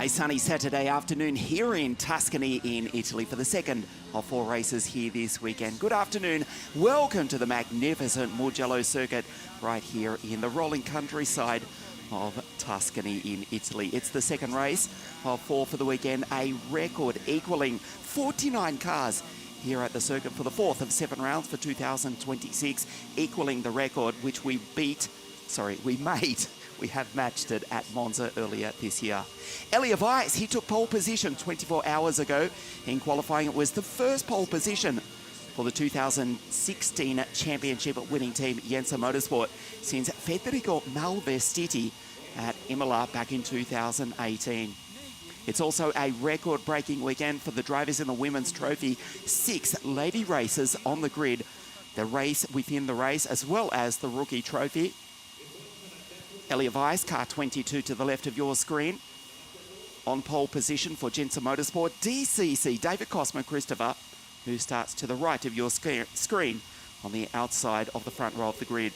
A sunny Saturday afternoon here in Tuscany in Italy for the second of 4 races here this weekend. Good afternoon. Welcome to the magnificent Mugello circuit right here in the rolling countryside of Tuscany in Italy. It's the second race of 4 for the weekend, a record equaling 49 cars here at the circuit for the fourth of 7 rounds for 2026, equaling the record which we made. We have matched it at Monza earlier this year. Elliot Weiss, he took pole position 24 hours ago. In qualifying, it was the first pole position for the 2016 championship winning team Jensen Motorsport since Federico Malvestiti at Imola back in 2018. It's also a record-breaking weekend for the drivers in the Women's Trophy. 6 lady races on the grid. The race within the race, as well as the Rookie Trophy. Elliot Weiss, car 22 to the left of your screen. On pole position for Jensen Motorsport, DCC, David Cosman Christopher, who starts to the right of your screen on the outside of the front row of the grid.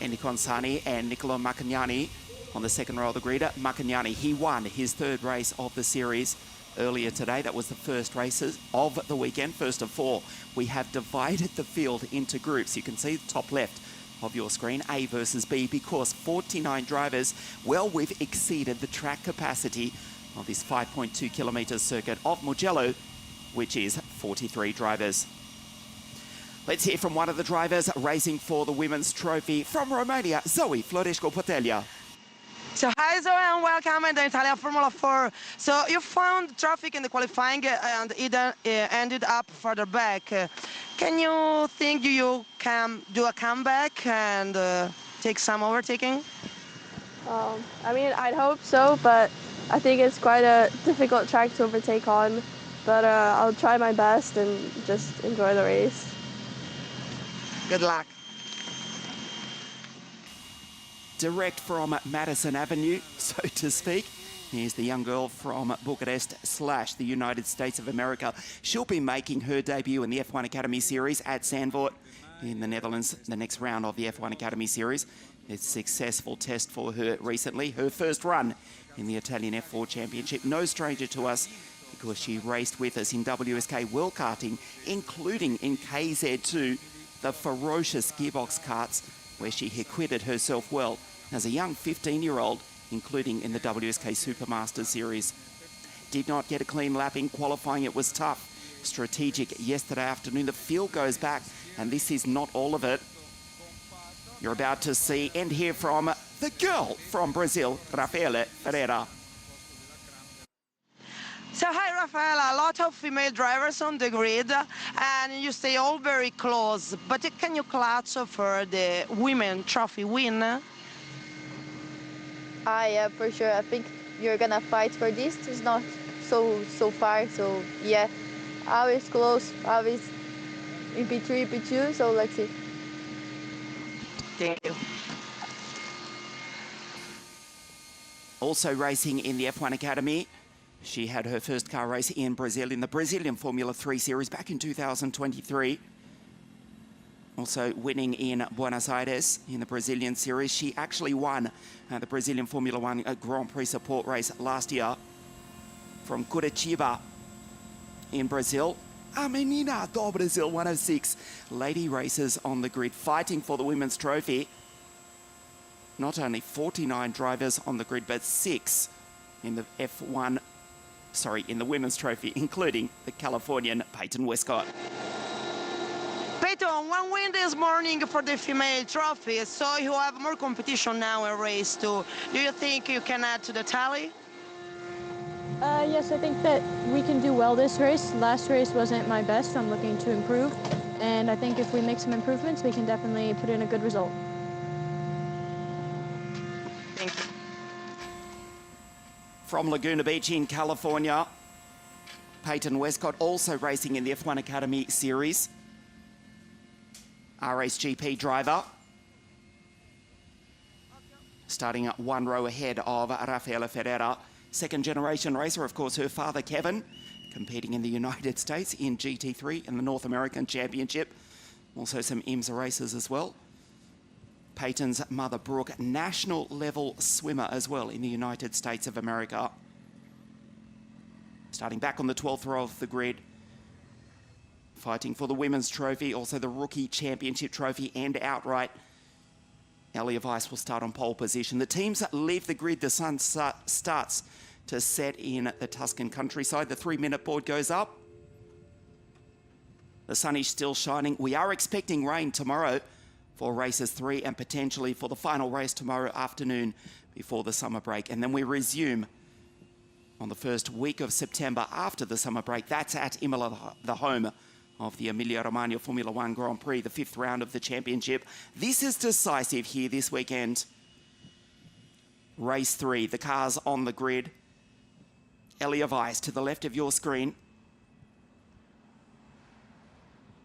Andy Consani and Nicola Maccagnani on the second row of the grid. Maccagnani, he won his 3rd race of the series earlier today. That was the first races of the weekend, first of 4. We have divided the field into groups. You can see the top left of your screen, A versus B, because 49 drivers. Well, we've exceeded the track capacity of this 5.2 kilometre circuit of Mugello, which is 43 drivers. Let's hear from one of the drivers racing for the Women's Trophy from Romania, Zoe Florescu-Potelja. So hi Zoe and welcome in the Italian Formula 4. So you found traffic in the qualifying and it ended up further back. Can you think you can do a comeback and take some overtaking? I mean, I'd hope so, but I think it's quite a difficult track to overtake on. But I'll try my best and just enjoy the race. Good luck. Direct from Madison Avenue, so to speak. Here's the young girl from Bucharest / the United States of America. She'll be making her debut in the F1 Academy Series at Zandvoort in the Netherlands, the next round of the F1 Academy Series. It's a successful test for her recently, her first run in the Italian F4 Championship. No stranger to us because she raced with us in WSK World Karting, including in KZ2, the ferocious gearbox karts, where she acquitted herself well as a young 15-year-old, including in the WSK Supermaster Series. Did not get a clean lap in qualifying. It was tough. Strategic yesterday afternoon. The field goes back, and this is not all of it. You're about to see and hear from the girl from Brazil, Rafaela Ferreira. So hi Rafaela, a lot of female drivers on the grid and you stay all very close, but can you clutch for the women trophy win? Yeah, for sure. I think you're gonna fight for this. It's not so far, so yeah. Always close, always in P3, P2, so let's see. Thank you. Also racing in the F1 Academy, she had her first car race in Brazil in the Brazilian Formula 3 Series back in 2023. Also winning in Buenos Aires in the Brazilian Series. She actually won the Brazilian Formula 1 Grand Prix support race last year from Curitiba in Brazil. A menina do Brasil 106. Lady racers on the grid fighting for the Women's Trophy. Not only 49 drivers on the grid, but 6 in the in the Women's Trophy, including the Californian Peyton Westcott. Peyton, one win this morning for the female trophy, so you have more competition now in race 2. Do you think you can add to the tally? Yes, I think that we can do well this race. Last race wasn't my best. I'm looking to improve, and I think if we make some improvements, we can definitely put in a good result. Thank you. From Laguna Beach in California, Peyton Westcott also racing in the F1 Academy Series. RSGP driver. Starting at 1 row ahead of Rafaela Ferreira. Second generation racer, of course, her father Kevin, competing in the United States in GT3 and the North American Championship. Also some IMSA races as well. Peyton's mother, Brooke, national level swimmer as well in the United States of America. Starting back on the 12th row of the grid, fighting for the women's trophy, also the rookie championship trophy and outright. Elia Weiss will start on pole position. The teams that leave the grid, the sun starts to set in the Tuscan countryside. The 3-minute board goes up. The sun is still shining. We are expecting rain tomorrow for races 3 and potentially for the final race tomorrow afternoon before the summer break. And then we resume on the first week of September after the summer break. That's at Imola, the home of the Emilia-Romagna Formula One Grand Prix, the 5th round of the championship. This is decisive here this weekend. Race 3, the cars on the grid. Elia Weiss to the left of your screen.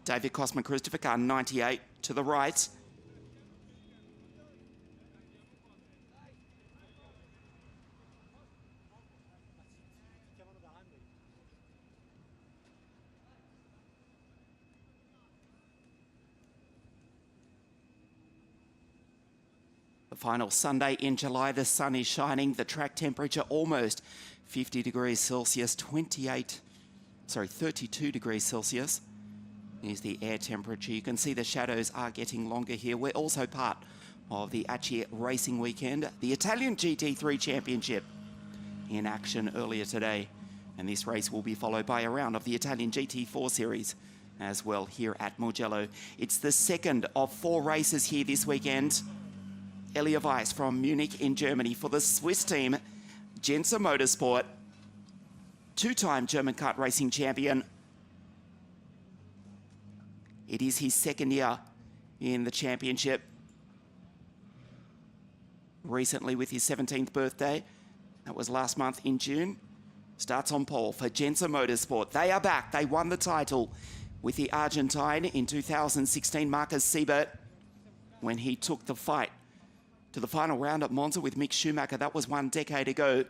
David Cosman Christopher, car 98 to the right. The final Sunday in July, the sun is shining, the track temperature almost 50 degrees Celsius, 32 degrees Celsius is the air temperature. You can see the shadows are getting longer here. We're also part of the Acci Racing Weekend, the Italian GT3 Championship in action earlier today. And this race will be followed by a round of the Italian GT4 Series as well here at Mugello. It's the second of 4 races here this weekend. Elia Weiss from Munich in Germany for the Swiss team, Gensa Motorsport, 2-time German kart racing champion. It is his 2nd year in the championship. Recently with his 17th birthday, that was last month in June. Starts on pole for Gensa Motorsport. They are back. They won the title with the Argentine in 2016, Marcus Siebert, when he took the fight to the final round at Monza with Mick Schumacher. That was 1 decade ago.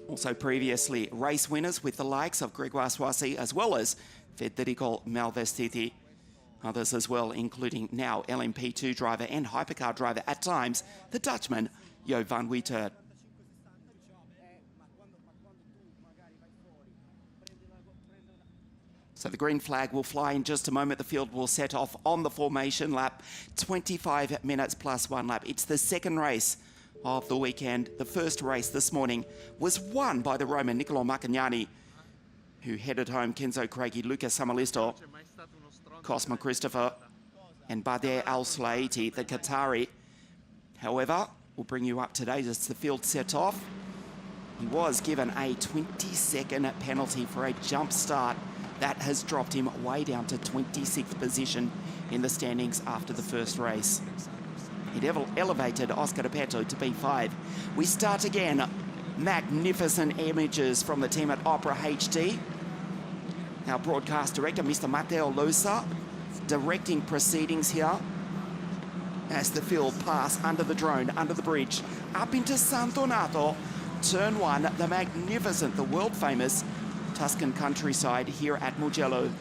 Also previously race winners with the likes of Grégoire Soisy as well as Federico Malvestiti. Others as well, including now LMP2 driver and hypercar driver at times, the Dutchman Jo van Wietert. So the green flag will fly in just a moment. The field will set off on the formation lap, 25 minutes plus 1 lap. It's the second race of the weekend. The first race this morning was won by the Roman Niccolò Macagnani, who headed home Kenzo Craigie, Luca Samalisto, Cosma Christopher, and Bader Al-Sulaiti, the Qatari. However, we'll bring you up to date as the field set off. He was given a 20-second penalty for a jump start. That has dropped him way down to 26th position in the standings after the first race. It elevated Oscar de Petto to P5. We start again. Magnificent images from the team at Opera HD. Our broadcast director, Mr. Matteo Losa, directing proceedings here as the field pass under the drone, under the bridge, up into San Donato. Turn 1, the magnificent, the world-famous Tuscan countryside here at Mugello.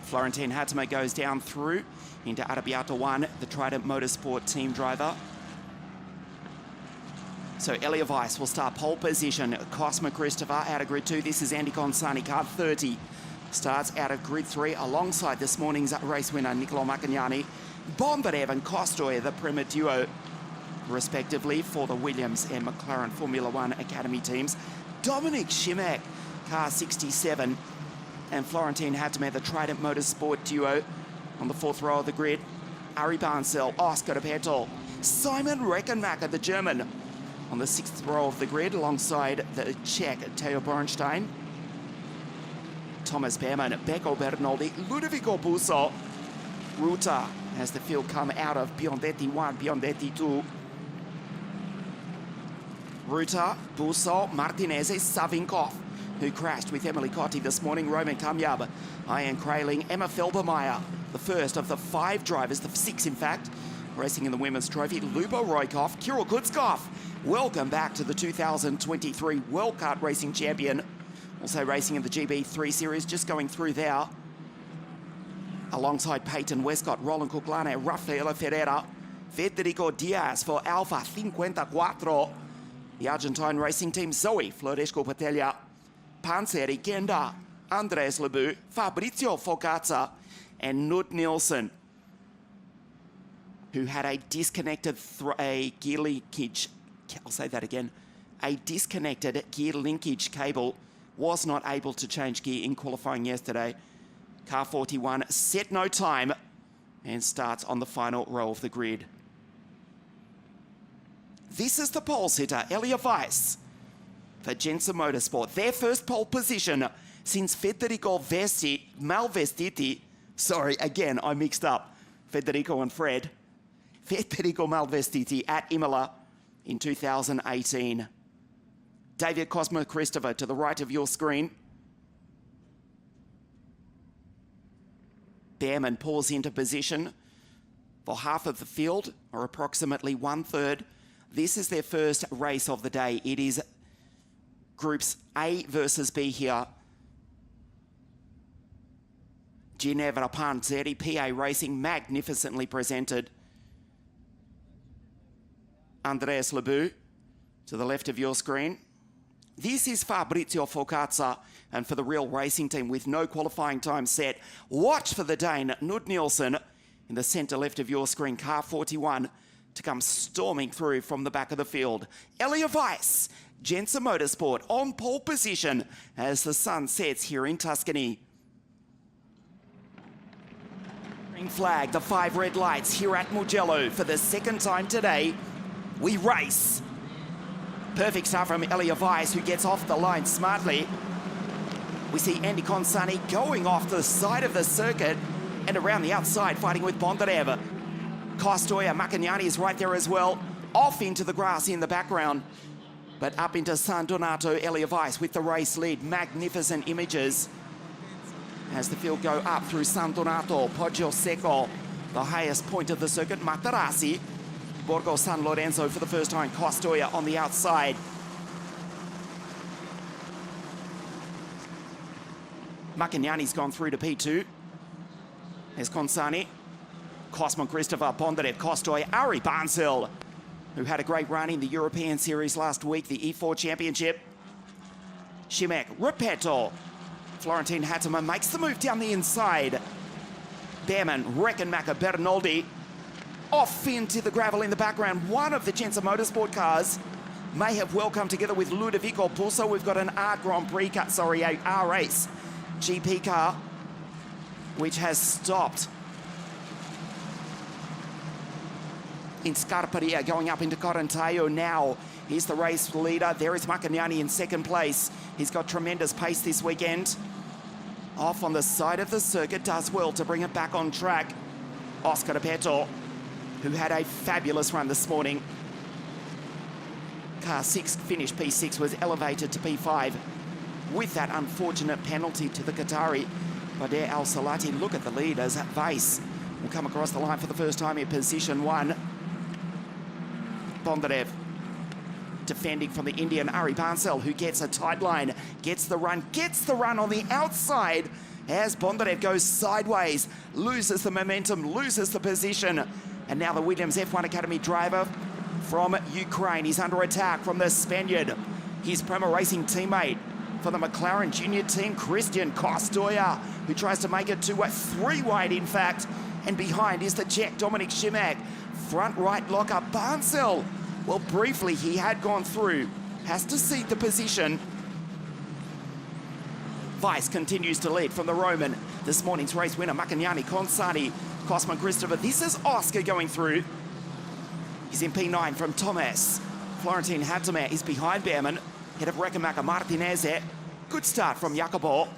Florentine Hattemer goes down through into Arrabbiata 1, the Trident Motorsport team driver. So Elia Weiss will start pole position. Cosma Christopher out of grid 2. This is Andy Consani, car 30. Starts out of grid 3 alongside this morning's race winner, Niccolò Macagnani. Bondarev and Kostoy, the Prema duo, respectively, for the Williams and McLaren Formula One Academy teams. Dominic Šimek, car 67. And Florentine Hattemer, the Trident Motorsport duo on the 4th row of the grid. Ari Barnsel, Oscar de Petto, Simon Reckenmacher, the German, on the 6th row of the grid alongside the Czech Theo Bornstein. Thomas Behrmann, Becco Bernoldi, Ludovico Busso, Ruta as the field come out of Biondetti 1, Biondetti 2. Ruta, Busso, Martinez, Savinkov, who crashed with Emily Cotti this morning, Roman Kamyab, Ian Kraling, Emma Felbermeyer, the first of the 5 drivers, the 6 in fact, racing in the Women's Trophy, Lubo Roykov, Kirill Kutskov. Welcome back to the 2023 World Kart Racing Champion. Also racing in the GB3 Series, just going through there. Alongside Peyton Westcott, Roland Cuclane, Rafaela Ferreira, Federico Diaz for Alfa 54. The Argentine racing team, Zoe Floresco Patella, Panseri Kenda, Andres Lebu, Fabrizio Focazza, and Knut Nielsen, who had a disconnected gear linkage, I'll say that again, a disconnected gear linkage cable, was not able to change gear in qualifying yesterday. Car 41 set no time and starts on the final row of the grid. This is the pole sitter, Elia Weiss, for Jensen Motorsport. Their first pole position since Federico Malvestiti. Sorry, again, I mixed up Federico and Fred. Federico Malvestiti at Imola in 2018. David Cosmo Christopher to the right of your screen. Behrman pulls into position for half of the field, or approximately 1/3. This is their first race of the day. It is groups A versus B here. Ginevra Panzeri, PA Racing, magnificently presented. Andreas Lebu to the left of your screen. This is Fabrizio Focazza, and for the Real Racing team with no qualifying time set, watch for the Dane Knud Nielsen in the centre left of your screen, car 41, to come storming through from the back of the field. Elia Weiss, Jensen Motorsport on pole position as the sun sets here in Tuscany. Green flag, the 5 red lights here at Mugello for the second time today. We race. Perfect start from Elia Weiss, who gets off the line smartly. We see Andy Consani going off the side of the circuit and around the outside fighting with Bondarev. Kostoya Macagnani is right there as well. Off into the grass in the background. But up into San Donato, Elia Weiss with the race lead. Magnificent images as the field go up through San Donato, Poggio Secco, the highest point of the circuit, Materassi, Borgo San Lorenzo for the first time, Kostoya on the outside. Macagnani's gone through to P2. There's Consani, Cosmo Christopher, Bondarev, Kostoya, Ari Barnsill, who had a great run in the European Series last week, the E4 Championship. Shimek, Repetto, Florentine Hattemer makes the move down the inside. Behrman, Reckenmacher, Bernoldi, off into the gravel in the background. One of the Jensen Motorsport cars may have well come together with Ludovico Pulso. We've got an R Grand Prix car, sorry, a R Race GP car, which has stopped in Scarperia, going up into Correntaio now. Here's the race leader. There is Macagnani in second place. He's got tremendous pace this weekend. Off on the side of the circuit, does well to bring it back on track. Oscar Repetto, who had a fabulous run this morning. Car 6 finished P6, was elevated to P5 with that unfortunate penalty to the Qatari Bader Al Salati. Look at the leaders. Weiss will come across the line for the first time in position 1. Bondarev defending from the Indian Ari Barnsel, who gets a tight line, gets the run on the outside as Bondarev goes sideways, loses the momentum, loses the position. And now the Williams F1 Academy driver from Ukraine. He's under attack from the Spaniard, his Prema Racing teammate for the McLaren Junior team, Christian Kostoya, who tries to make it to 3 wide, in fact. And behind is the Czech Dominik Šimek. Front right locker, Barnsel. Well, briefly, he had gone through. Has to cede the position. Weiss continues to lead from the Roman. This morning's race winner, Macagnani, Consani, Cosmo Christopher. This is Oscar going through. He's in P9 from Thomas. Florentine Hattemer is behind Behrman. Head of Reckenmacher, Martinez. Good start from Jacopo.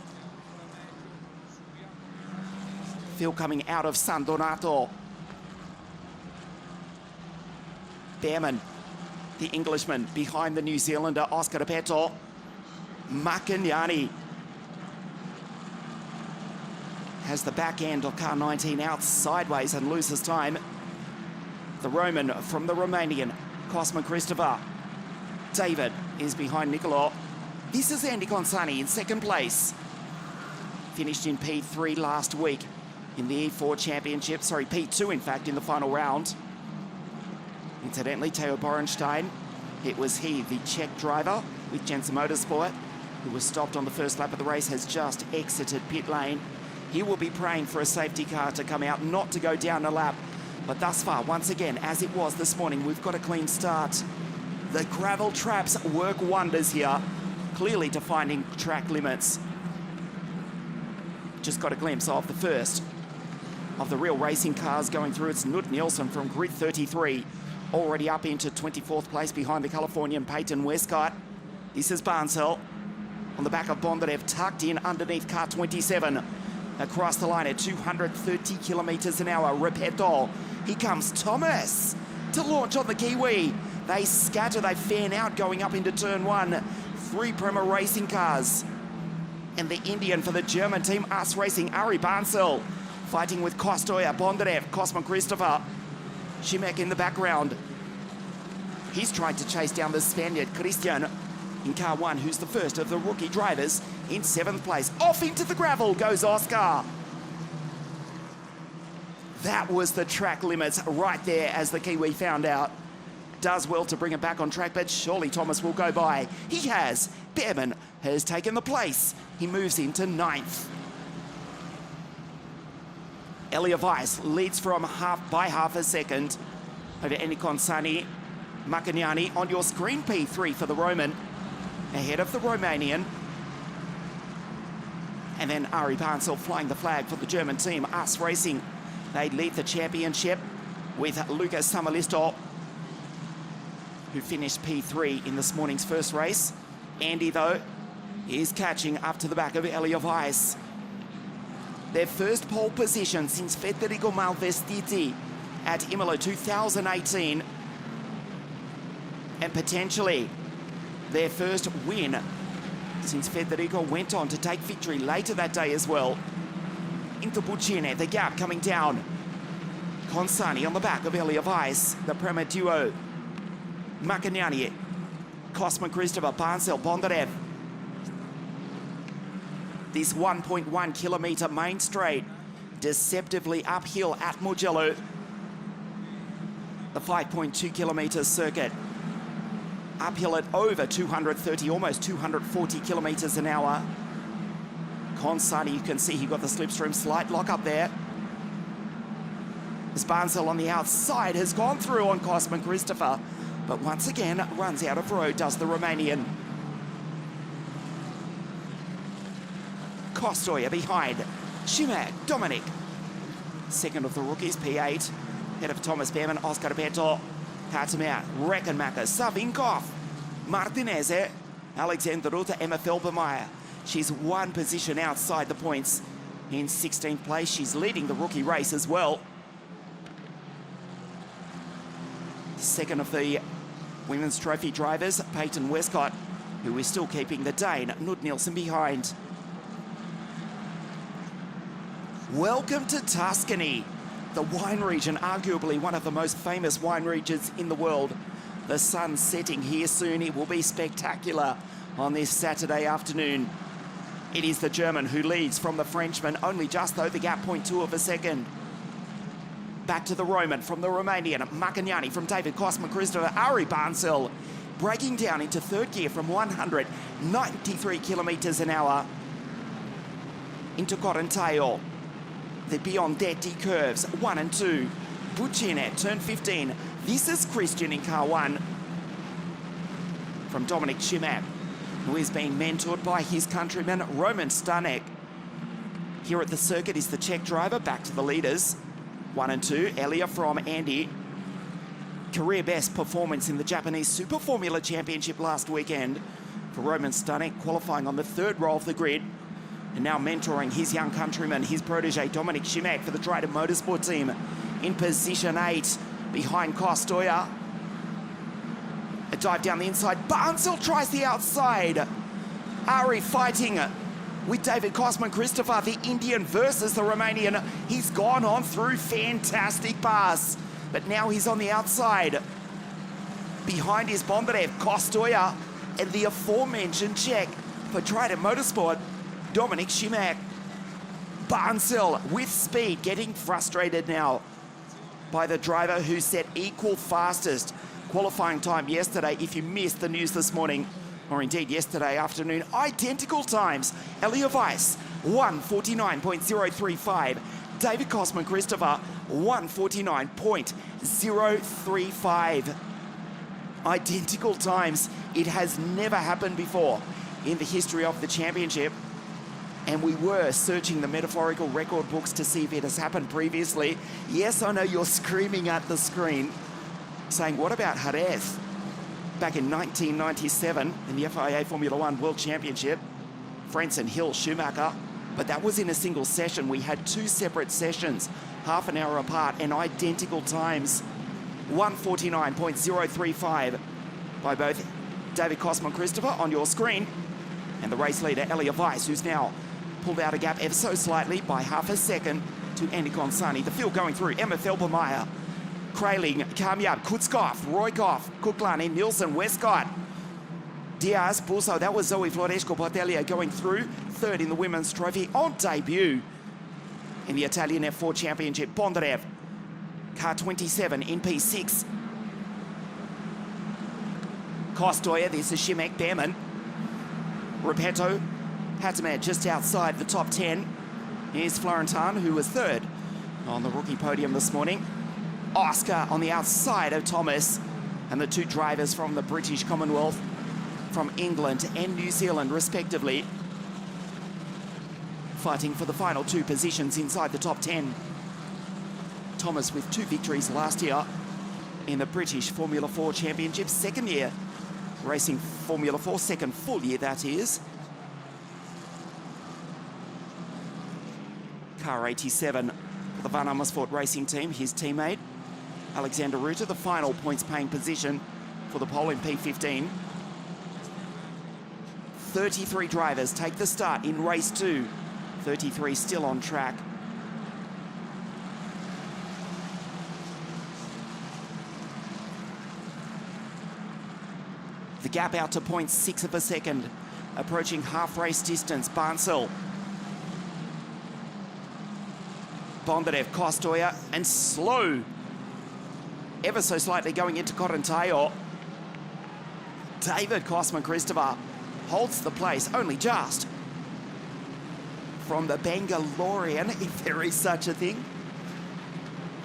Phil coming out of San Donato. Behrman, the Englishman behind the New Zealander, Oscar Peto. Makinyani has the back end of car 19 out sideways and loses time. The Roman from the Romanian, Cosmin Christopher. David is behind Mugello. This is Andy Consani in second place. Finished in P3 last week in the E4 Championship. Sorry, P2 in fact in the final round. Incidentally, Theo Borenstein, it was he, the Czech driver with Jensen Motorsport, who was stopped on the first lap of the race, has just exited pit lane. He will be praying for a safety car to come out, not to go down a lap. But thus far, once again, as it was this morning, we've got a clean start. The gravel traps work wonders here, clearly defining track limits. Just got a glimpse of the first of the real racing cars going through. It's Knud Nielsen from grid 33, already up into 24th place behind the Californian Peyton Westcott. This is Barnsell on the back of Bondarev, tucked in underneath car 27. Across the line at 230 kilometers an hour. Repeto. Here comes Thomas to launch on the Kiwi. They scatter, they fan out going up into turn one. Three Prema racing cars. And the Indian for the German team, Us Racing, Ari Barnsell, fighting with Kostoya, Bondarev, Cosmin Christopher. Šimek in the background. He's trying to chase down the Spaniard, Christian, in car one, who's the first of the rookie drivers in 7th place. Off into the gravel goes Oscar. That was the track limits right there, as the Kiwi found out. Does well to bring it back on track, but surely Thomas will go by. He has. Behrman has taken the place. He moves into 9th. Elia Weiss leads from by half a second over Andy Consani. Makinyani on your screen, P3 for the Roman, ahead of the Romanian. And then Ari Barnsell flying the flag for the German team, Us Racing. They lead the championship with Lucas Samalisto, who finished P3 in this morning's first race. Andy, though, is catching up to the back of Elia Weiss. Their first pole position since Federico Malvestiti at Imola 2018. And potentially their first win since Federico went on to take victory later that day as well. Into Buccine, the gap coming down. Consani on the back of Elia Weiss, the Prema duo. Makinyani, Cosmin Christopher, Barnsell, Bondarev. This 1.1 kilometre main straight, deceptively uphill at Mugello. The 5.2 kilometre circuit, uphill at over 230, almost 240 kilometres an hour. Consani, you can see he got the slipstream, slight lock up there. As Barnsell on the outside has gone through on Cosmin Christopher, but once again runs out of road, does the Romanian. Kostoya behind. Šimek, Dominic. Second of the rookies, P8. Head of Thomas Behrman, Oscar Peto. Hartemer, Reckenmacher, Savinkov, Martinez, Alexander Ruta, Emma Felbermeyer. She's one position outside the points in 16th place. She's leading the rookie race as well. Second of the women's trophy drivers, Peyton Westcott, who is still keeping the Dane, Knud Nielsen, behind. Welcome to Tuscany, the wine region, arguably one of the most famous wine regions in the world. The sun's setting here soon. It will be spectacular on this Saturday afternoon. It is the German who leads from the Frenchman, only just though the gap, 0.2 of a second. Back to the Roman from the Romanian, Makinyani from David, Cosmin Christopher, Ari Barnsell, breaking down into third gear from 193 kilometres an hour into Correnteo. The Biondetti curves, 1 and 2. Buccine, turn 15. This is Christian in car 1 from Dominic Šimek, who is being mentored by his countryman Roman Stanek. Here at the circuit is the Czech driver, back to the leaders. 1 and 2, Elia from Andy. Career best performance in the Japanese Super Formula Championship last weekend for Roman Stanek, qualifying on the 3rd row of the grid. And now mentoring his young countryman, his protege, Dominic Šimek, for the Trident Motorsport team in position 8 behind Kostoya. A dive down the inside. Barnsill tries the outside. Ari fighting with David Christopher, the Indian versus the Romanian. He's gone on through. Fantastic pass. But now he's on the outside. Behind is Bondarev, Kostoya, and the aforementioned Czech for Trident Motorsport, Dominik Šimek. Barnsill with speed, getting frustrated now by the driver who set equal fastest qualifying time yesterday. If you missed the news this morning, or indeed yesterday afternoon, identical times. Elia Weiss, 1:49.035. David Christopher, 1:49.035. Identical times. It has never happened before in the history of the championship. And we were searching the metaphorical record books to see if it has happened previously. Yes, I know you're screaming at the screen, saying, what about Jerez? Back in 1997 in the FIA Formula One World Championship, Frentzen, Hill, Schumacher, but that was in a single session. We had two separate sessions, half an hour apart, and identical times. 1:49.035 by both David Christopher on your screen and the race leader, Elia Weiss, who's now pulled out a gap ever so slightly by half a second to Andy Consani. The field going through, Emma Felbermeyer, Kraling, Kamyab, Kutskov, Roykov, Kuklani, Nielsen, Westcott, Diaz, Busso. That was Zoe Floresco-Portellia going through. Third in the women's trophy on debut in the Italian F4 Championship. Bondarev, car 27 in P6. Kostoya, this is Šimek, Behrman. Repetto, Hataman just outside the top 10. Here's Florentin, who was third on the rookie podium this morning. Oscar on the outside of Thomas, and the two drivers from the British Commonwealth, from England and New Zealand respectively, fighting for the final two positions inside the top 10. Thomas with two victories last year in the British Formula 4 Championship, second year racing Formula 4, second full year that is. Car 87 for the Van Amersfoort racing team, his teammate Alexander Ruta, the final points paying position for the pole in P15. 33 drivers take the start in race 2. 33 still on track. The gap out to 0.6 of a second, approaching half race distance. Barnsill, Bondarev, Kostoya, and slow, ever so slightly going into Corantayo. David Christopher holds the place, only just, from the Bangalorean, if there is such a thing,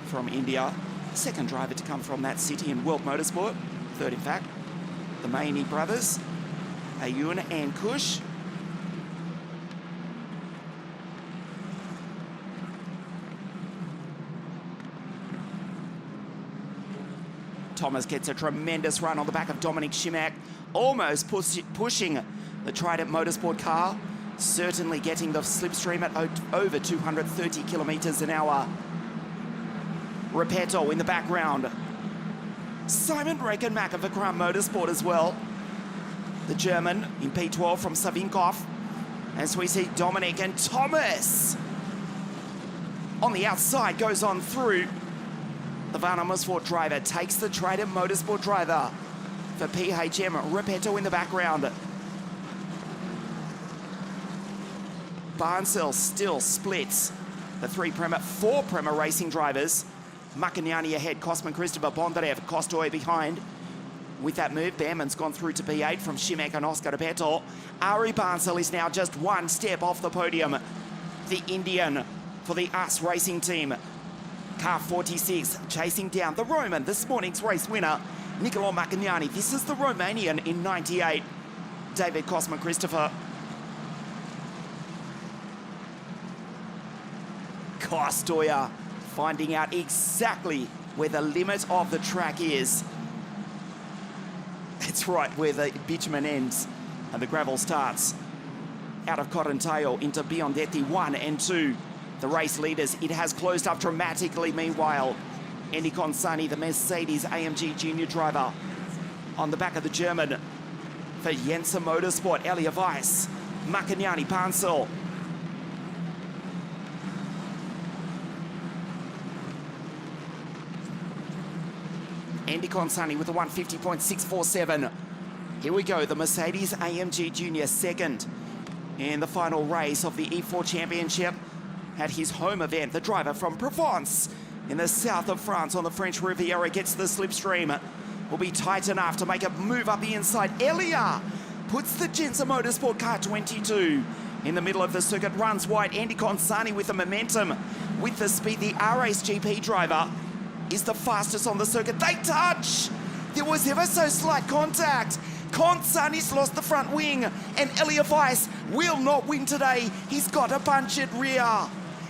from India. Second driver to come from that city in world motorsport, third in fact. The Maini brothers, Ayun and Kush. Thomas gets a tremendous run on the back of Dominik Šimek, almost pushing the Trident Motorsport car, certainly getting the slipstream at over 230 kilometers an hour. Repetto in the background. Simon Reichenmacher for Crown Motorsport as well. The German in P12 from Savinkov. As we see Dominik and Thomas on the outside, goes on through. The Van Amersfoort driver takes the Trident Motorsport driver for PHM. Repetto in the background. Barnsill still splits the four Prema Racing drivers. Makanyani ahead, Christopher, Bondarev, Kostoy behind. With that move, Behrman's gone through to P8 from Šimek and Oscar Repetto. Ari Barnsill is now just one step off the podium. The Indian for the US Racing Team. Car 46 chasing down the Roman, this morning's race winner, Nicolo Maccagnani. This is the Romanian in 98, David Christopher. Kostoya finding out exactly where the limit of the track is. It's right where the bitumen ends and the gravel starts. Out of Corantayo into Biondetti 1 and 2. The race leaders, it has closed up dramatically meanwhile. Andy Consani, the Mercedes AMG junior driver, on the back of the German for Jensen Motorsport. Elia Weiss, Macagnani, Pansel. Andy Consani with a 150.647. Here we go, the Mercedes AMG Junior second in the final race of the E4 Championship at his home event. The driver from Provence in the south of France on the French Riviera gets the slipstream. Will be tight enough to make a move up the inside. Elia puts the Jensen Motorsport car 22 in the middle of the circuit, runs wide. Andy Consani with the momentum, with the speed. The RAce GP driver is the fastest on the circuit. They touch! There was ever so slight contact. Consani's lost the front wing, and Elia Weiss will not win today. He's got a punctured rear.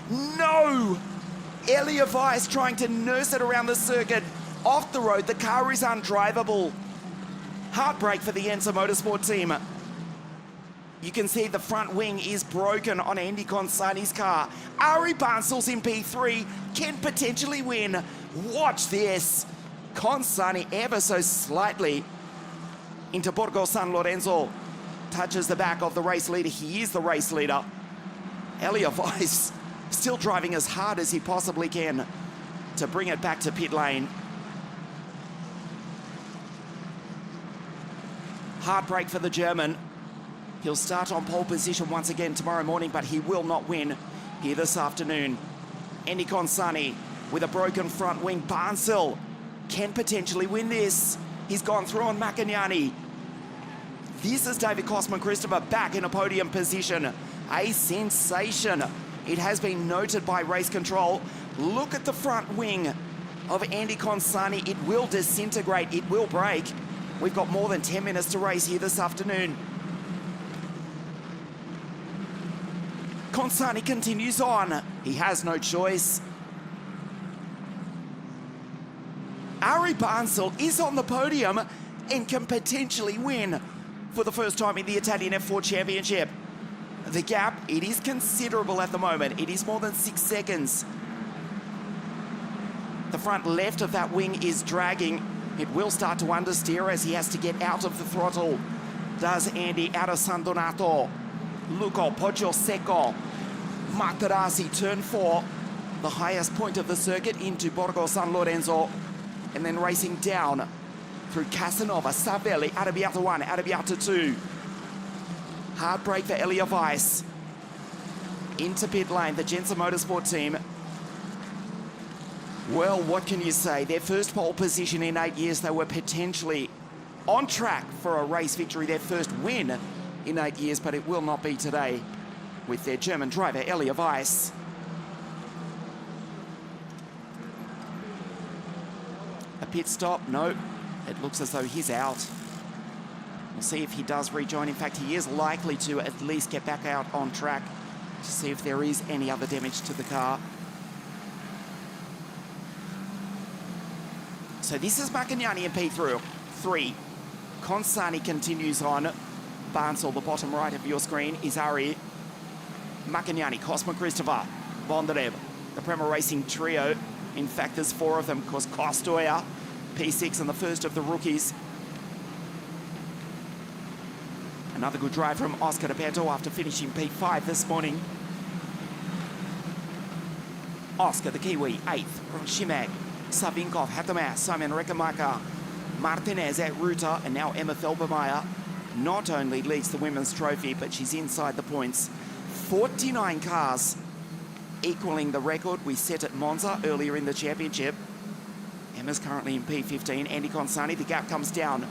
No! Elia Weiss trying to nurse it around the circuit. Off the road, the car is undrivable. Heartbreak for the Jensen Motorsport team. You can see the front wing is broken on Andy Consani's car. Ari Barnsel's in P3, can potentially win. Watch this. Consani ever so slightly into Borgo San Lorenzo. Touches the back of the race leader. He is the race leader. Elia Weiss still driving as hard as he possibly can to bring it back to pit lane. Heartbreak for the German. He'll start on pole position once again tomorrow morning, but he will not win here this afternoon. Andy Consani with a broken front wing. Barnsel can potentially win this. He's gone through on Macagnani. This is David Cosman Christopher back in a podium position. A sensation. It has been noted by race control. Look at the front wing of Andy Consani. It will disintegrate. It will break. We've got more than 10 minutes to race here this afternoon. Consani continues on. He has no choice. Ari Barnsel is on the podium and can potentially win for the first time in the Italian F4 Championship. The gap, it is considerable at the moment. It is more than 6 seconds. The front left of that wing is dragging. It will start to understeer as he has to get out of the throttle. Does Andy out of San Donato. Luco Poggio Secco. Materassi, turn 4. The highest point of the circuit into Borgo San Lorenzo. And then racing down through Casanova, Savelli, Arrabbiata 1, Arrabbiata 2. Heartbreak for Elia Weiss. Into pit lane, the Jensen Motorsport team. Well, what can you say? Their first pole position in 8 years. They were potentially on track for a race victory, their first win in 8 years, but it will not be today with their German driver, Elia Weiss. A pit stop? No. It looks as though he's out. We'll see if he does rejoin. In fact, he is likely to at least get back out on track to see if there is any other damage to the car. So this is Macagnani in P3. Consani continues on. Barnsel, the bottom right of your screen, is Ari. Macagnani, Cosmo Christopher, Bondarev, the Prema Racing trio. In fact, there's 4 of them because Costoya, P6, and the first of the rookies. Another good drive from Oscar Roberto after finishing P5 this morning. Oscar, the Kiwi, 8th from Shimag. Savinkov, Hattemas, Simon Rekamaka, Martinez at Ruta, and now Emma Felbermeyer not only leads the women's trophy, but she's inside the points. 49 cars, equaling the record we set at Monza earlier in the championship. Emma's currently in P15. Andy Consani, the gap comes down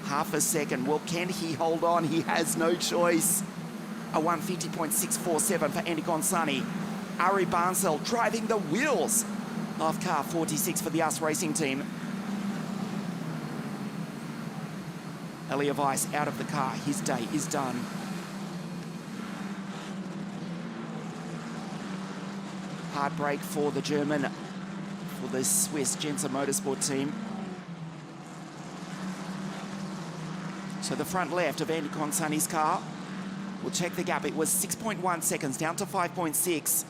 half a second. Well, can he hold on? He has no choice. A 150.647 for Andy Consani. Ari Barnsel driving the wheels of car 46 for the US Racing team. Elia Weiss out of the car. His day is done. Heartbreak for the German, for the Swiss Jensen Motorsport team. So the front left of Andy Consani's car. We'll check the gap. It was 6.1 seconds down to 5.6.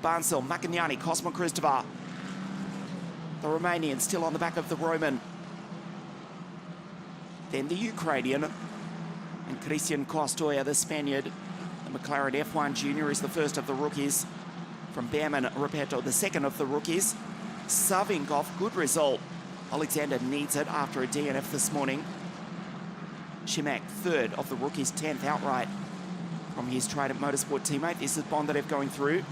Barnsel, Macagnani, Cosmo Christopher. The Romanian still on the back of the Roman. then the Ukrainian, and Christian Costoya, the Spaniard. The McLaren F1 Junior is the first of the rookies. From Behrman, Repetto, the second of the rookies. Savinkov, good result. Alexander needs it after a DNF this morning. Shimak, third of the rookies, 10th outright from his Trident Motorsport teammate. This is Bondarev going through.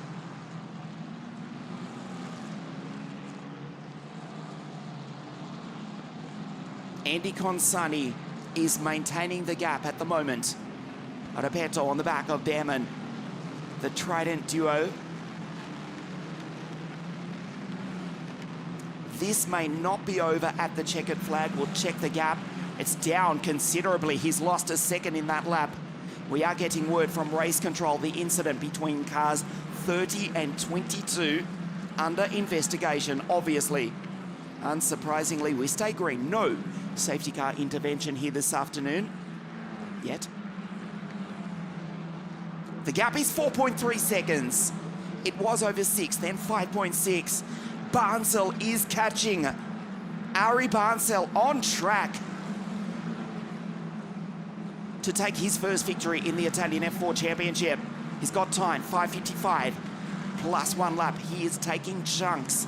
Andy Consani is maintaining the gap at the moment. Repetto on the back of Behrman. The Trident duo. This may not be over at the checkered flag. We'll check the gap. It's down considerably. He's lost a second in that lap. We are getting word from race control. The incident between cars 30 and 22 under investigation, obviously. Unsurprisingly, we stay green. No safety car intervention here this afternoon yet. The gap is 4.3 seconds. It was over 6, then 5.6. Barnsell is catching. Ari Barnsell on track to take his first victory in the Italian F4 Championship. He's got time, 5:55 plus 1 lap. He is taking chunks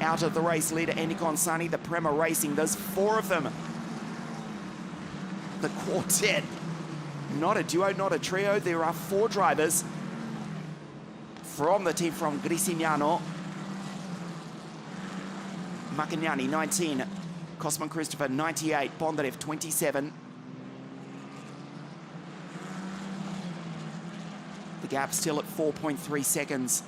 out of the race leader, Andy Consani. The Prema Racing, there's 4 of them. The quartet, not a duo, not a trio. There are 4 drivers from the team from Grisignano. Macagnani, 19. Cosman Christopher, 98. Bondarev, 27. The gap still at 4.3 seconds.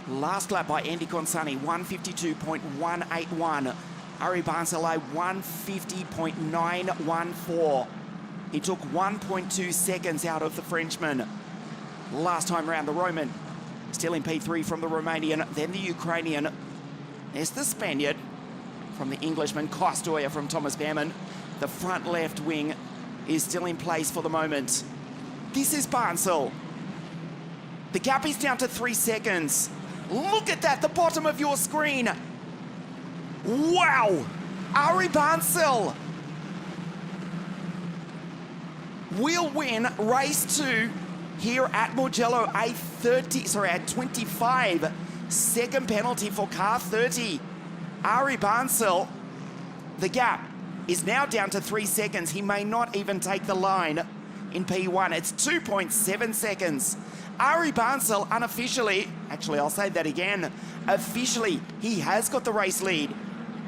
Last lap by Andy Consani, 152.181. Ari Barnsell, 150.914. He took 1.2 seconds out of the Frenchman. Last time round, the Roman still in P3 from the Romanian, then the Ukrainian. There's the Spaniard from the Englishman, Costoya from Thomas Behrman. The front left wing is still in place for the moment. This is Barnsell. The gap is down to 3 seconds. Look at that, the bottom of your screen. Wow! Ari Barnsell will win race 2 here at Mugello. A 25-second penalty for car 30. Ari Barnsell, the gap is now down to 3 seconds. He may not even take the line in P1. It's 2.7 seconds. Ari Barnsell unofficially, actually I'll say that again, officially he has got the race lead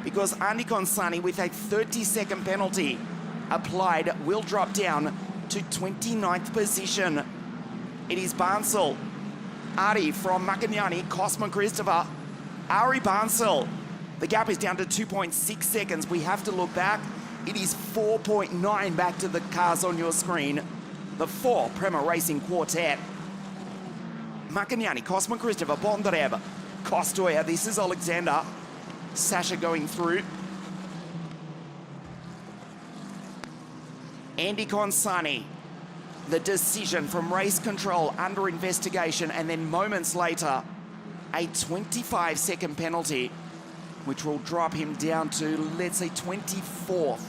because Andy Consani with a 30-second penalty applied will drop down to 29th position. It is Barnsell, Ari from Macagnani, Cosman Christopher, Ari Barnsell. The gap is down to 2.6 seconds. We have to look back. It is 4.9 back to the cars on your screen. The 4 Prema Racing quartet. Macagnani, Cosman Christopher, Bondarev, Costoya. This is Alexander. Sasha going through. Andy Consani. The decision from race control under investigation, and then moments later, a 25-second penalty, which will drop him down to, let's say, 24th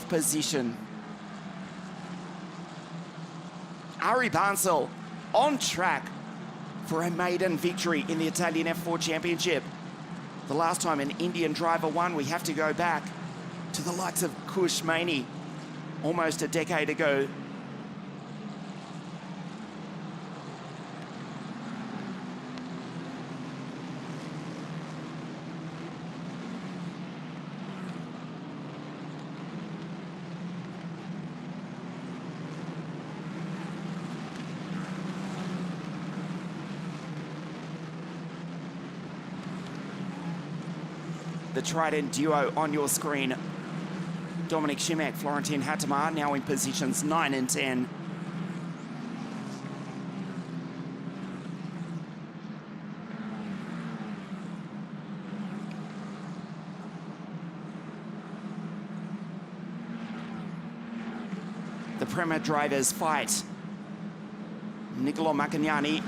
position. Ari Barnsell on track for a maiden victory in the Italian F4 Championship. The last time an Indian driver won, we have to go back to the likes of Kush Maney almost a decade ago. The Trident duo on your screen. Dominic Shimak, Florentin Hattemar now in positions 9 and 10. The Prema drivers fight. Niccolo Macagnani.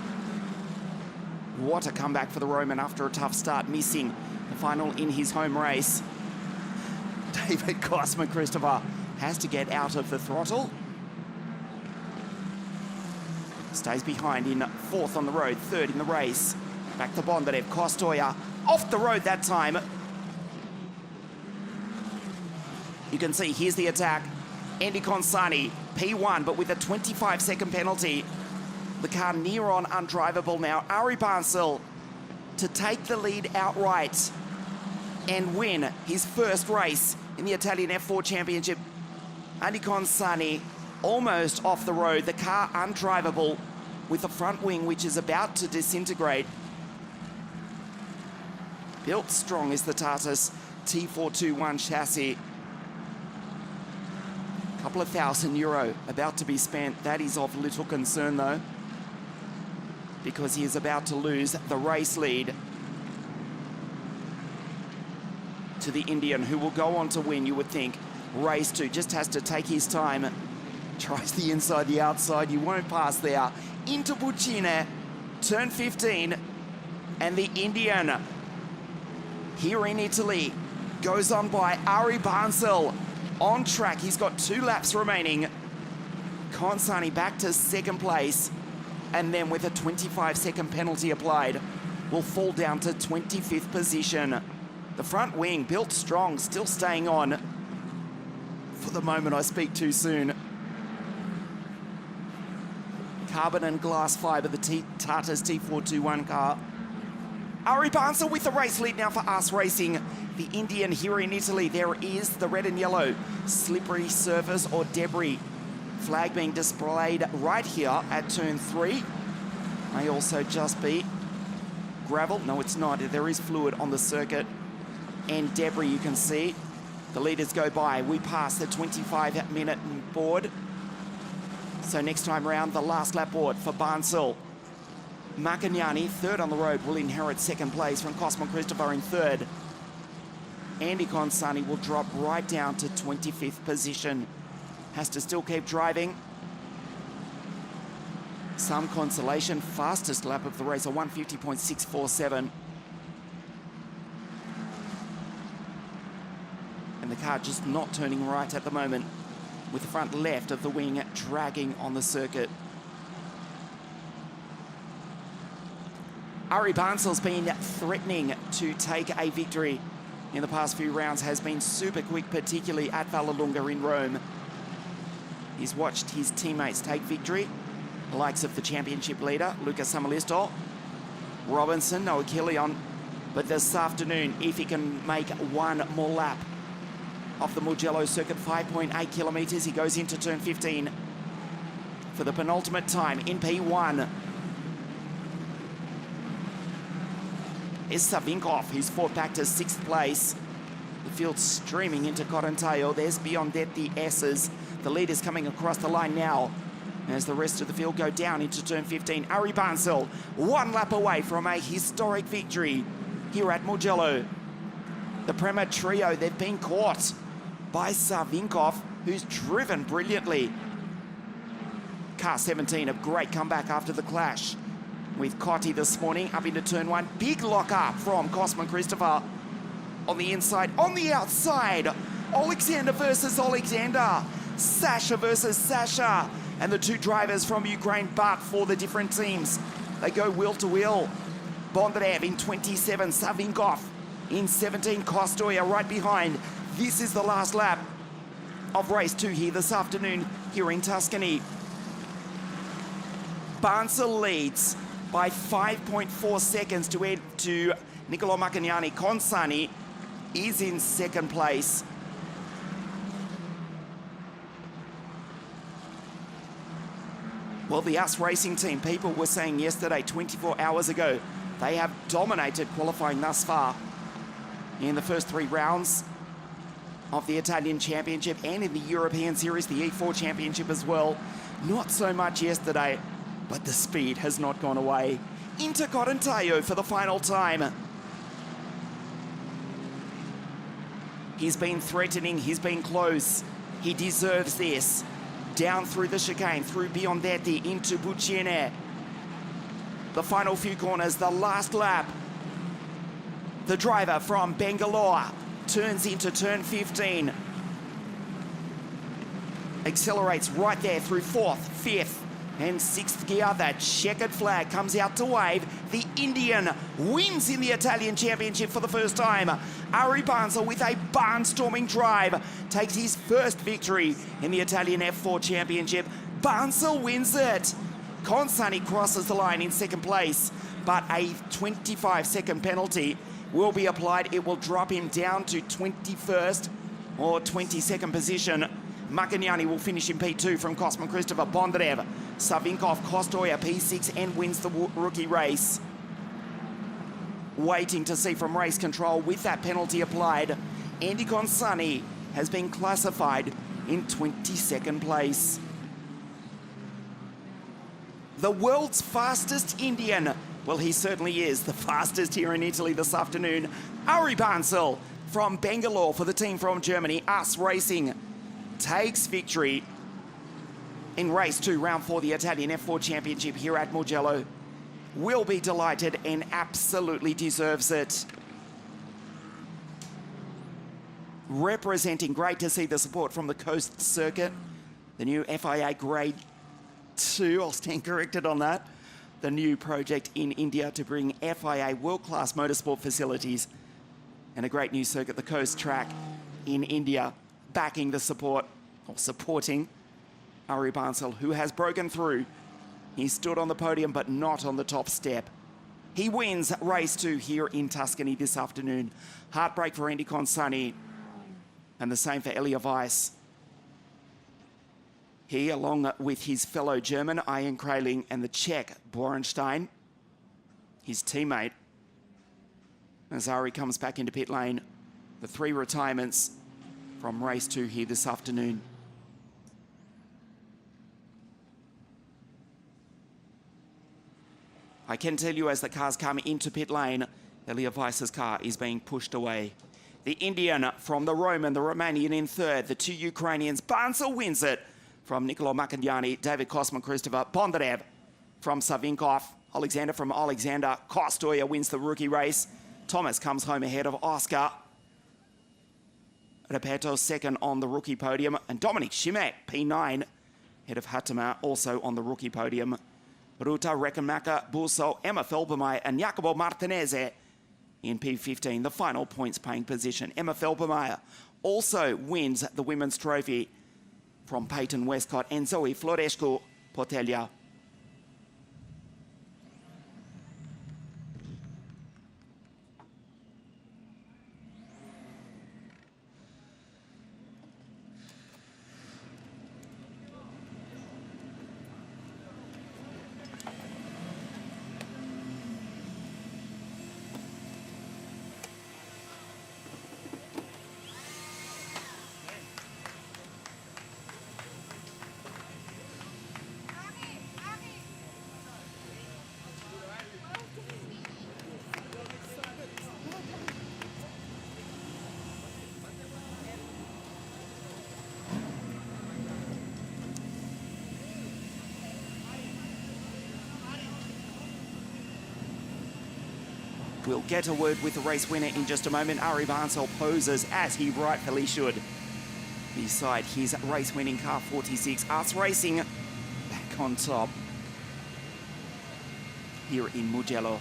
What a comeback for the Roman after a tough start, missing the final in his home race. David Cosman Christopher has to get out of the throttle. Stays behind in fourth on the road, third in the race. Back to Bondarev, Kostoya off the road that time. You can see, here's the attack. Andy Consani, P1, but with a 25-second penalty. The car near on undrivable now. Ari Barnsel to take the lead outright and win his first race in the Italian F4 Championship. Andy Consani almost off the road. The car undrivable with the front wing, which is about to disintegrate. Built strong is the Tartas T421 chassis. Couple of €1,000 about to be spent. That is of little concern though, because he is about to lose the race lead to the Indian, who will go on to win, you would think. Race 2, just has to take his time. Tries the inside, the outside, you won't pass there. Into Buccine, turn 15, and the Indian here in Italy goes on by Ari Barnsel. On track, he's got 2 laps remaining. Consani back to second place, and then with a 25-second penalty applied, will fall down to 25th position. The front wing, built strong, still staying on. For the moment, I speak too soon. Carbon and glass fibre, the Tartas T421 car. Ari Barnsel with the race lead now for Us Racing. The Indian here in Italy. There is the red and yellow slippery surface or debris flag being displayed right here at turn 3. May also just be gravel. No, it's not. There is fluid on the circuit and debris, you can see. The leaders go by. We pass the 25-minute board. So next time round, the last lap board for Barnsel. Macagnani, third on the road, will inherit second place from Cosmo Christopher in third. Andy Consani will drop right down to 25th position. Has to still keep driving. Some consolation, fastest lap of the race, a 150.647. And the car just not turning right at the moment, with the front left of the wing dragging on the circuit. Ari Barnsel's been threatening to take a victory in the past few rounds, has been super quick, particularly at Vallelunga in Rome. He's watched his teammates take victory, the likes of the championship leader, Luca Samalisto, Robinson, Noah Killion. But this afternoon, if he can make one more lap off the Mugello circuit, 5.8 kilometers, he goes into turn 15 for the penultimate time in P1. Is Savinkov, who's fought back to 6th place. The field streaming into Correntaio. There's Biondetti S's. The leader's coming across the line now as the rest of the field go down into turn 15. Ari Barnsel, one lap away from a historic victory here at Mugello. The Prema trio, they've been caught by Savinkov, who's driven brilliantly. Car 17, a great comeback after the clash with Cotti this morning, up into turn 1. Big lock up from Cosman Christopher on the inside. On the outside, Alexander versus Alexander. Sasha versus Sasha. And the two drivers from Ukraine, but for the different teams. They go wheel to wheel. Bondarev in 27, Savinkov in 17, Kostoya right behind. This is the last lap of race 2 here this afternoon here in Tuscany. Barnsel leads by 5.4 seconds to Niccolo Macagnani. Consani is in second place. Well, the Us Racing team, people were saying yesterday, 24 hours ago, they have dominated qualifying thus far in the first 3 rounds of the Italian Championship and in the European Series, the E4 Championship as well. Not so much yesterday, but the speed has not gone away. Into Correntaio for the final time. He's been threatening, he's been close. He deserves this. Down through the chicane, through Biondetti, into Buccine. the final few corners, the last lap. The driver from Bangalore turns into turn 15. Accelerates right there through 4th, 5th and 6th gear. That checkered flag comes out to wave. The Indian wins in the Italian Championship for the first time. Ari Bansal with a barnstorming drive takes his first victory in the Italian F4 Championship. Bansal wins it. Consani crosses the line in second place, but a 25-second penalty will be applied. It will drop him down to 21st or 22nd position. Makagnani will finish in P2 from Kosman Christopher. Bondarev, Savinkov, Kostoya P6 and wins the rookie race. Waiting to see from race control with that penalty applied. Andy Consani has been classified in 22nd place. The world's fastest Indian. Well, he certainly is the fastest here in Italy this afternoon. Ari Bansal from Bangalore for the team from Germany. Us Racing takes victory in race 2, round 4, the Italian F4 Championship here at Mugello. Will be delighted and absolutely deserves it. Representing, great to see the support from the Coast Circuit. The new FIA Grade 2, I'll stand corrected on that. The new project in India to bring FIA world-class motorsport facilities and a great new circuit, the Coast Track in India, backing the support, or supporting Ari Bansal, who has broken through. He stood on the podium, but not on the top step. He wins race 2 here in Tuscany this afternoon. Heartbreak for Andy Consani, and the same for Elia Weiss. He, along with his fellow German, Ian Kraling, and the Czech, Borenstein, his teammate, as Ari comes back into pit lane. The 3 retirements from race 2 here this afternoon. I can tell you as the cars come into pit lane, Elia Weiss's car is being pushed away. The Indian from the Roman, the Romanian in 3rd, the 2 Ukrainians. Bansal wins it from Nicolo Makagnani, David Kosman Christopher, Bondarev from Savinkov, Alexander from Alexander, Kostoya wins the rookie race. Thomas comes home ahead of Oscar. Repeto second on the rookie podium, and Dominic Šimek, P9, head of Hatama, also on the rookie podium. Ruta Rekenmacher, Busso, Emma Felbermeyer, and Jacopo Martinez in P15, the final points-paying position. Emma Felbermeyer also wins the women's trophy from Peyton Westcott and Zoe Florescu Portella. We'll get a word with the race winner in just a moment. Ari Bansal poses as he rightfully should beside his race-winning car 46. Us Racing back on top here in Mugello.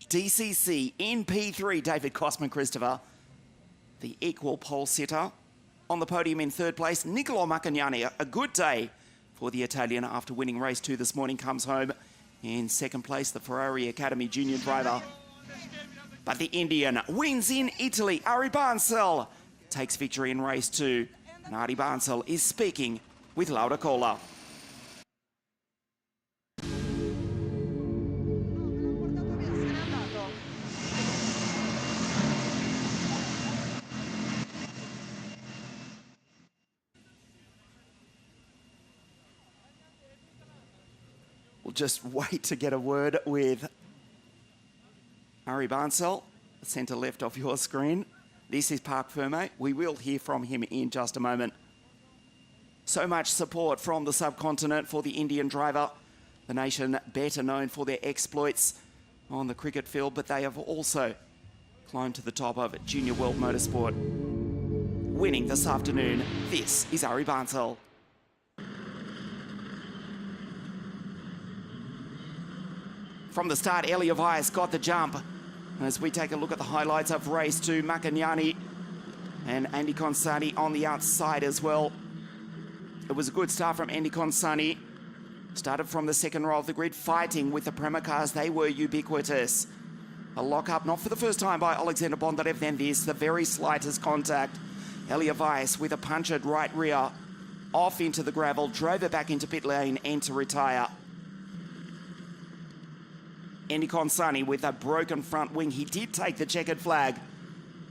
DCC in P3, David Kosman Christopher, the equal pole sitter. On the podium in 3rd place, Nicolo Makagnani. A good day for the Italian after winning race 2 this morning, comes home in 2nd place, the Ferrari Academy junior driver. But the Indian wins in Italy. Ari Bansal takes victory in race 2. And Ari Bansal is speaking with Laura Cola. We'll just wait to get a word with Ari Bansal, centre left of your screen. This is Parc Ferme. We will hear from him in just a moment. So much support from the subcontinent for the Indian driver. The nation better known for their exploits on the cricket field, but they have also climbed to the top of Junior World Motorsport. Winning this afternoon, this is Ari Bansal. From the start, Elia Vyas got the jump. As we take a look at the highlights of race 2, Makanyani and Andy Consani on the outside as well. It was a good start from Andy Consani. Started from the second row of the grid, fighting with the Prema cars. They were ubiquitous. A lock-up, not for the first time, by Alexander Bondarev. Then this, the very slightest contact. Elia Vyas with a punctured right rear. Off into the gravel, drove it back into pit lane and to retire. Andy Consani with a broken front wing. He did take the checkered flag,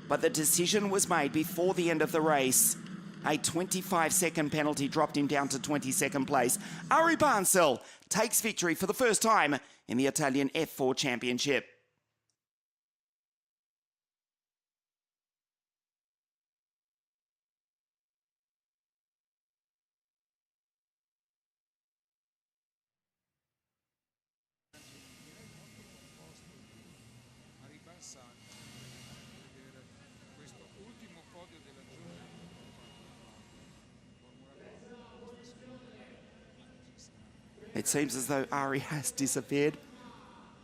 but the decision was made before the end of the race. A 25-second penalty dropped him down to 22nd place. Ari Bansal takes victory for the first time in the Italian F4 Championship. It seems as though Ari has disappeared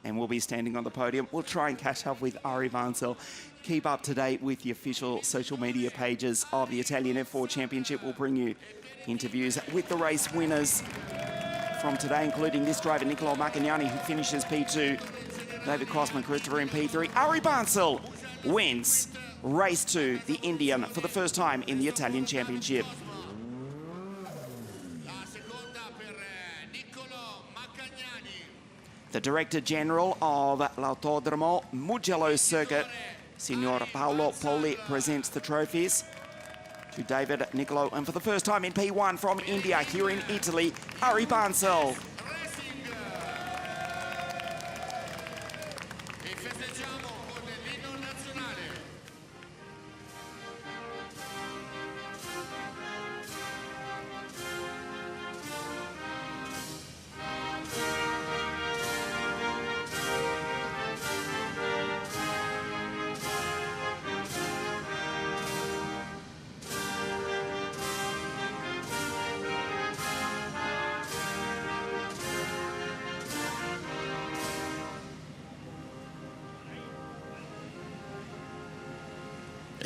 and will be standing on the podium. We'll try and catch up with Ari Bansal. Keep up to date with the official social media pages of the Italian F4 Championship. We'll bring you interviews with the race winners from today, including this driver, Niccolo Maccagnani, who finishes P2. David Crossman, Christopher in P3. Ari Bansal wins race 2, the Indian, for the first time in the Italian Championship. The Director General of l'Autodromo Mugello Circuit, Signor Paolo Poli, presents the trophies to David, Niccolo, and for the first time in P1 from India, here in Italy, Ari Bansal.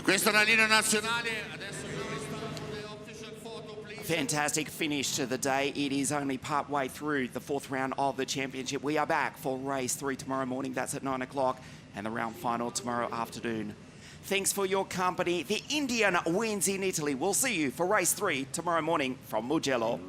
Questa è la linea nazionale. Fantastic finish to the day. It is only part way through the 4th round of the championship. We are back for race 3 tomorrow morning. That's at 9 o'clock, and the round final tomorrow afternoon. Thanks for your company. The Indian wins in Italy. We'll see you for race 3 tomorrow morning from Mugello.